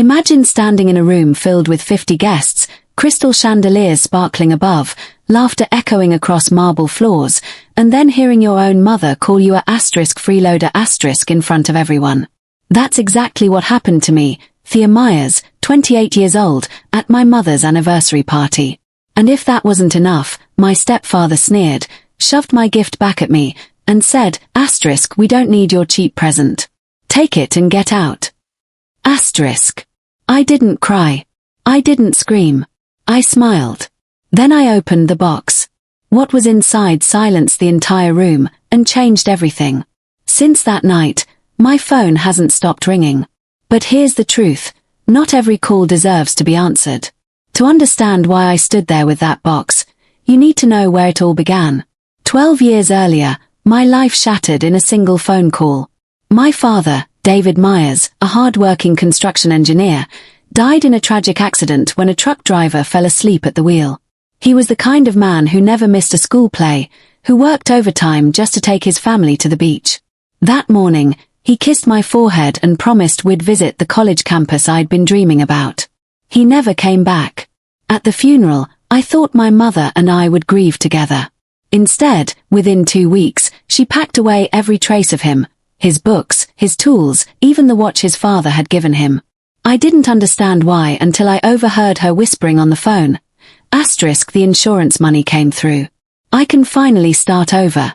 Imagine standing in a room filled with 50 guests, crystal chandeliers sparkling above, laughter echoing across marble floors, and then hearing your own mother call you a freeloader in front of everyone. That's exactly what happened to me, Thea Myers, 28 years old, at my mother's anniversary party. And if that wasn't enough, my stepfather sneered, shoved my gift back at me, and said, "We don't need your cheap present. Take it and get out." I didn't cry. I didn't scream. I smiled. Then I opened the box. What was inside silenced the entire room and changed everything. Since that night, my phone hasn't stopped ringing. But here's the truth, not every call deserves to be answered. To understand why I stood there with that box, you need to know where it all began. 12 years earlier, my life shattered in a single phone call. My father, David Myers, a hard-working construction engineer, died in a tragic accident when a truck driver fell asleep at the wheel. He was the kind of man who never missed a school play, who worked overtime just to take his family to the beach. That morning, he kissed my forehead and promised we'd visit the college campus I'd been dreaming about. He never came back. At the funeral, I thought my mother and I would grieve together. Instead, within 2 weeks, she packed away every trace of him, his books, his tools, even the watch his father had given him. I didn't understand why until I overheard her whispering on the phone. The insurance money came through. I can finally start over.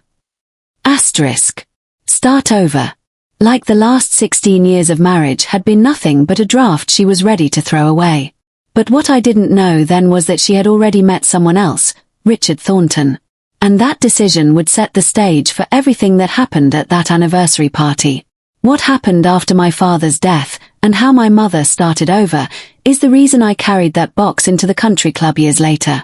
Start over. Like the last 16 years of marriage had been nothing but a draft she was ready to throw away. But what I didn't know then was that she had already met someone else, Richard Thornton. And that decision would set the stage for everything that happened at that anniversary party. What happened after my father's death, and how my mother started over, is the reason I carried that box into the country club years later.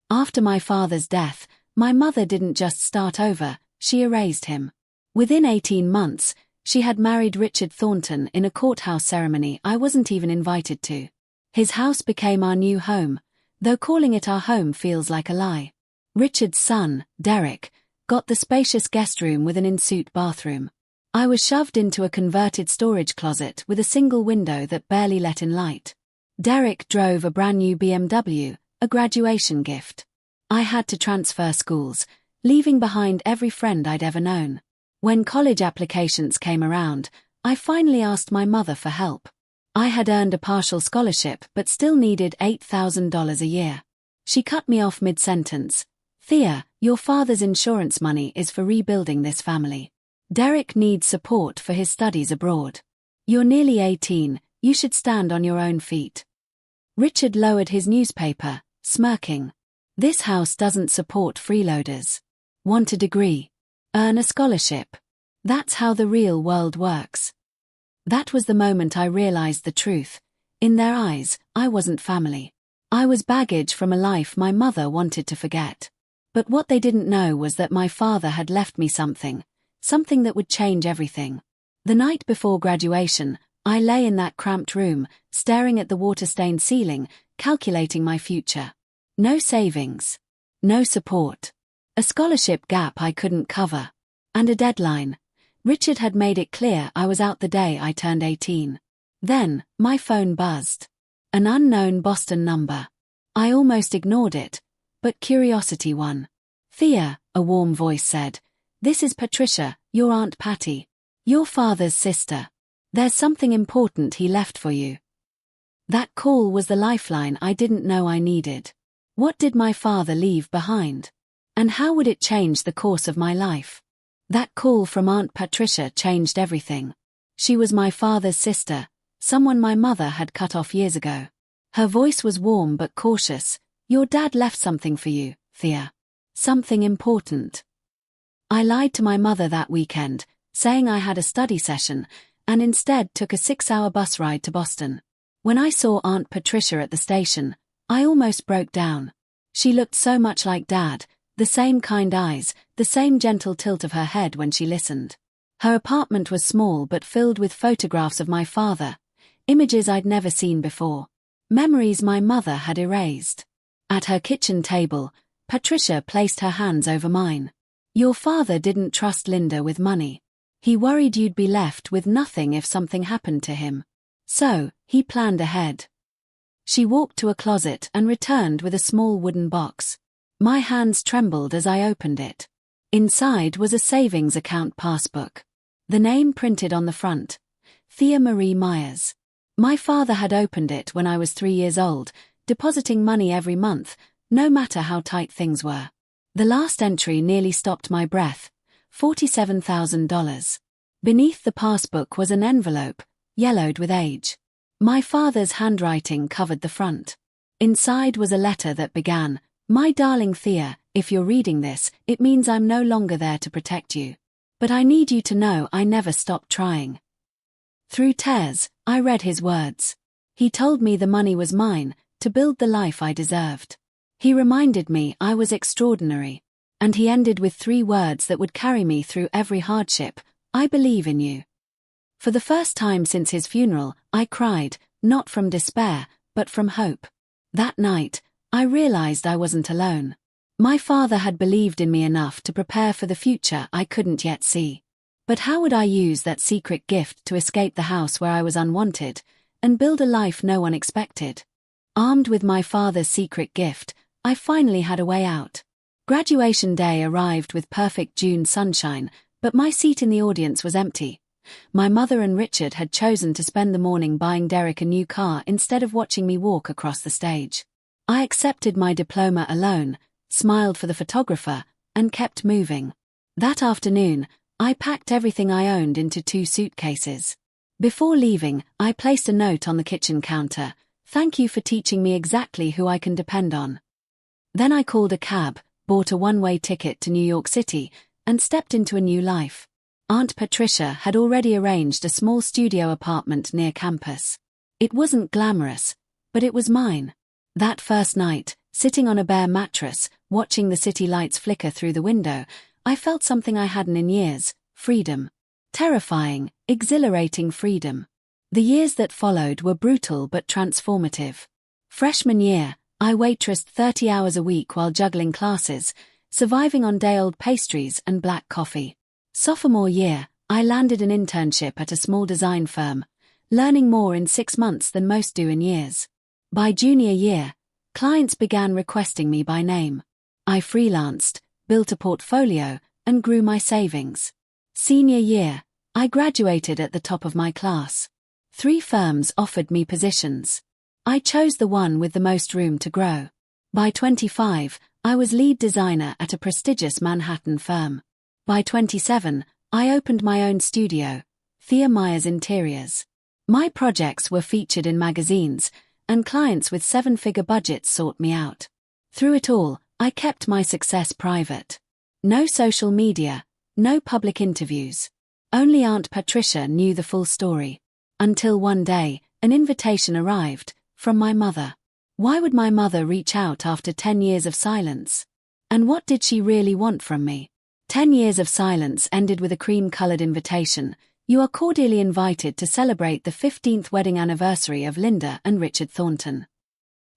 After my father's death, my mother didn't just start over, she erased him. Within 18 months, she had married Richard Thornton in a courthouse ceremony I wasn't even invited to. His house became our new home, though calling it our home feels like a lie. Richard's son, Derek, got the spacious guest room with an in-suite bathroom. I was shoved into a converted storage closet with a single window that barely let in light. Derek drove a brand new BMW, a graduation gift. I had to transfer schools, leaving behind every friend I'd ever known. When college applications came around, I finally asked my mother for help. I had earned a partial scholarship but still needed $8,000 a year. She cut me off mid-sentence. "Thea, your father's insurance money is for rebuilding this family. Derek needs support for his studies abroad. You're nearly 18, you should stand on your own feet." Richard lowered his newspaper, smirking. "This house doesn't support freeloaders. Want a degree? Earn a scholarship. That's how the real world works." That was the moment I realized the truth. In their eyes, I wasn't family. I was baggage from a life my mother wanted to forget. But what they didn't know was that my father had left me something that would change everything. The night before graduation, I lay in that cramped room, staring at the water-stained ceiling, calculating my future. No savings. No support. A scholarship gap I couldn't cover. And a deadline. Richard had made it clear I was out the day I turned 18. Then, my phone buzzed. An unknown Boston number. I almost ignored it, but curiosity won. "Thea," a warm voice said. "This is Patricia, your Aunt Patty. Your father's sister. There's something important he left for you." That call was the lifeline I didn't know I needed. What did my father leave behind? And how would it change the course of my life? That call from Aunt Patricia changed everything. She was my father's sister, someone my mother had cut off years ago. Her voice was warm but cautious. "Your dad left something for you, Thea. Something important." I lied to my mother that weekend, saying I had a study session, and instead took a 6-hour bus ride to Boston. When I saw Aunt Patricia at the station, I almost broke down. She looked so much like Dad, the same kind eyes, the same gentle tilt of her head when she listened. Her apartment was small but filled with photographs of my father, images I'd never seen before, memories my mother had erased. At her kitchen table, Patricia placed her hands over mine. "Your father didn't trust Linda with money. He worried you'd be left with nothing if something happened to him. So, he planned ahead. She walked to a closet and returned with a small wooden box. My hands trembled as I opened it. Inside was a savings account passbook. The name printed on the front, Thea Marie Myers. My father had opened it when I was 3 years old, depositing money every month, no matter how tight things were. The last entry nearly stopped my breath, $47,000. Beneath the passbook was an envelope, yellowed with age. My father's handwriting covered the front. Inside was a letter that began, "My darling Thea, if you're reading this, it means I'm no longer there to protect you. But I need you to know I never stopped trying." Through tears, I read his words. He told me the money was mine, to build the life I deserved. He reminded me I was extraordinary. And he ended with 3 words that would carry me through every hardship: "I believe in you." For the first time since his funeral, I cried, not from despair, but from hope. That night, I realized I wasn't alone. My father had believed in me enough to prepare for the future I couldn't yet see. But how would I use that secret gift to escape the house where I was unwanted, and build a life no one expected? Armed with my father's secret gift, I finally had a way out. Graduation day arrived with perfect June sunshine, but my seat in the audience was empty. My mother and Richard had chosen to spend the morning buying Derek a new car instead of watching me walk across the stage. I accepted my diploma alone, smiled for the photographer, and kept moving. That afternoon, I packed everything I owned into 2 suitcases. Before leaving, I placed a note on the kitchen counter, "Thank you for teaching me exactly who I can depend on." Then I called a cab, bought a one-way ticket to New York City, and stepped into a new life. Aunt Patricia had already arranged a small studio apartment near campus. It wasn't glamorous, but it was mine. That first night, sitting on a bare mattress, watching the city lights flicker through the window, I felt something I hadn't in years: freedom. Terrifying, exhilarating freedom. The years that followed were brutal but transformative. Freshman year, I waitressed 30 hours a week while juggling classes, surviving on day-old pastries and black coffee. Sophomore year, I landed an internship at a small design firm, learning more in 6 months than most do in years. By junior year, clients began requesting me by name. I freelanced, built a portfolio, and grew my savings. Senior year, I graduated at the top of my class. 3 firms offered me positions. I chose the one with the most room to grow. By 25, I was lead designer at a prestigious Manhattan firm. By 27, I opened my own studio, Thea Myers Interiors. My projects were featured in magazines, and clients with 7-figure budgets sought me out. Through it all, I kept my success private. No social media, no public interviews. Only Aunt Patricia knew the full story. Until one day, an invitation arrived, from my mother. Why would my mother reach out after 10 years of silence? And what did she really want from me? 10 years of silence ended with a cream-colored invitation. "You are cordially invited to celebrate the 15th wedding anniversary of Linda and Richard Thornton."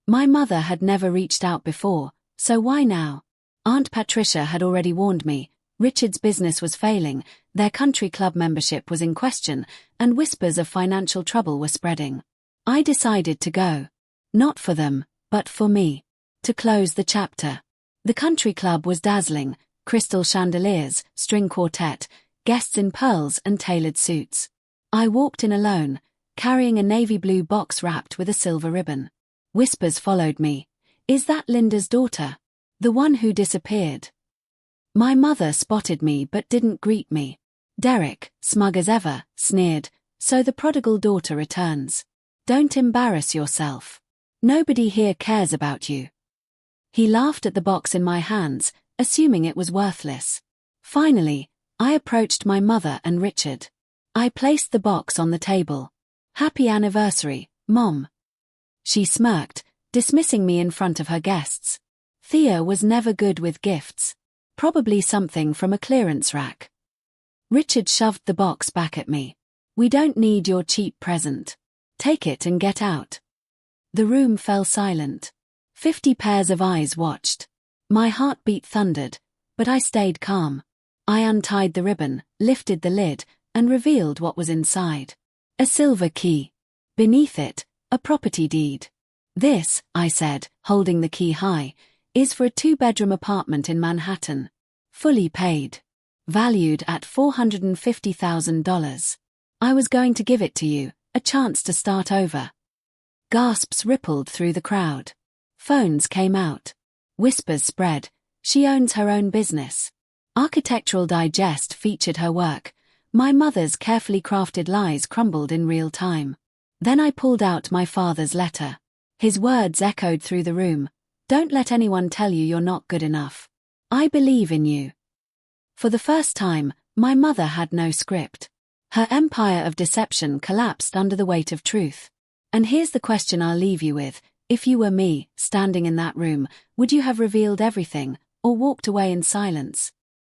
My mother had never reached out before, so why now? Aunt Patricia had already warned me. Richard's business was failing, their country club membership was in question, and whispers of financial trouble were spreading. I decided to go. Not for them, but for me. To close the chapter. The country club was dazzling: crystal chandeliers, string quartet, guests in pearls and tailored suits. I walked in alone, carrying a navy blue box wrapped with a silver ribbon. Whispers followed me. "Is that Linda's daughter? The one who disappeared?" My mother spotted me but didn't greet me. "Derek, smug as ever, sneered, "So the prodigal daughter returns. Don't embarrass yourself. Nobody here cares about you." He laughed at the box in my hands, assuming it was worthless. Finally, I approached my mother and Richard. I placed the box on the table. "Happy anniversary, Mom." She smirked, dismissing me in front of her guests. Thea was never good with gifts. Probably something from a clearance rack. Richard shoved the box back at me. "We don't need your cheap present. Take it and get out." The room fell silent. 50 pairs of eyes watched. My heartbeat thundered, but I stayed calm. I untied the ribbon, lifted the lid, and revealed what was inside. A silver key. Beneath it, a property deed. This, I said, holding the key high, is for a 2-bedroom apartment in Manhattan. Fully paid. Valued at $450,000. I was going to give it to you, a chance to start over. Gasps rippled through the crowd. Phones came out. Whispers spread. She owns her own business. Architectural Digest featured her work. My mother's carefully crafted lies crumbled in real time. Then I pulled out my father's letter. His words echoed through the room. Don't let anyone tell you you're not good enough. I believe in you. For the first time, my mother had no script. Her empire of deception collapsed under the weight of truth. And here's the question I'll leave you with. If you were me, standing in that room, would you have revealed everything, or walked away in silence?